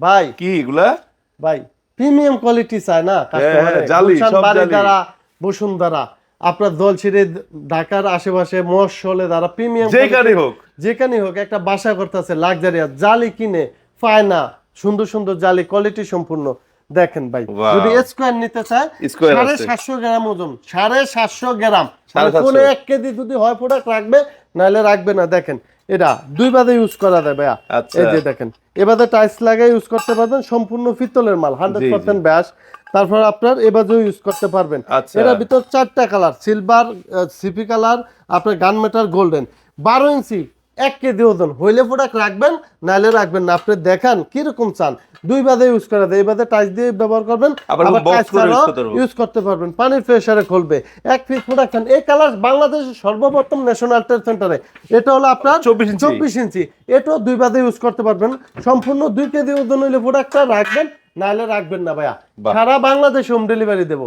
ভাই কি এগুলা? ভাই প্রিমিয়াম কোয়ালিটি চায় না কাস্টমার, জালি সব জালি দ্বারা বসুন্ধরা আপনার দলছিড়ে ঢাকার আশেপাশে মশলে দ্বারা প্রিমিয়াম যেখানে হোক একটা বাসা করতেছে লাক্সারিয়াস জালি কিনে পায় না, সুন্দর সুন্দর জালি কোয়ালিটি সম্পূর্ণ। দেখেন ভাই যদি স্কয়ার নিতে চায় 750 গ্রাম ওজন, 750 গ্রাম, কোন 1 কেজি যদি হয় প্রোডাক্ট রাখবে, নাহলে রাখবে না। দেখেন এটা 2 বাদে ইউজ করা যায় ভাইয়া। এই যে দেখেন এবারে টাইলস লাগাই ইউজ করতে পারবেন, সম্পূর্ণ পিতলের মাল, 100% ব্যাস। তারপর আপনার এবারেও ইউজ করতে পারবেন। এর ভিতর 4টা কালার, সিলভার, সিপি কালার, আপনার গান মেটাল, গোল্ডেন। 12 ইঞ্চি 1 কেজি ওজন হইলে প্রোডাক্ট রাখবেন, নাহলে রাখবেন না। আপনি দেখান কিরকম চান, 2 বাদে ইউজ করা যায়। এই বাদে টাইলস দিয়ে ব্যবহার করবেন, আবার টাইলস ছাড়াও ইউজ করতে পারবেন। পানির প্রেসারে খুলবে। 1 পিস প্রোডাক্ট। এই কালার বাংলাদেশের সর্বপ্রথম ন্যাশনাল ট্রেড সেন্টারে। এটা হলো আপনার 24 ইঞ্চি। এটাও 2 বাদে ইউজ করতে পারবেন। সম্পূর্ণ 2 কেজি ওজন হইলে প্রোডাক্টটা রাখবেন, নাহলে রাখবেন না ভাইয়া। সারা বাংলাদেশে হোম ডেলিভারি দেবো।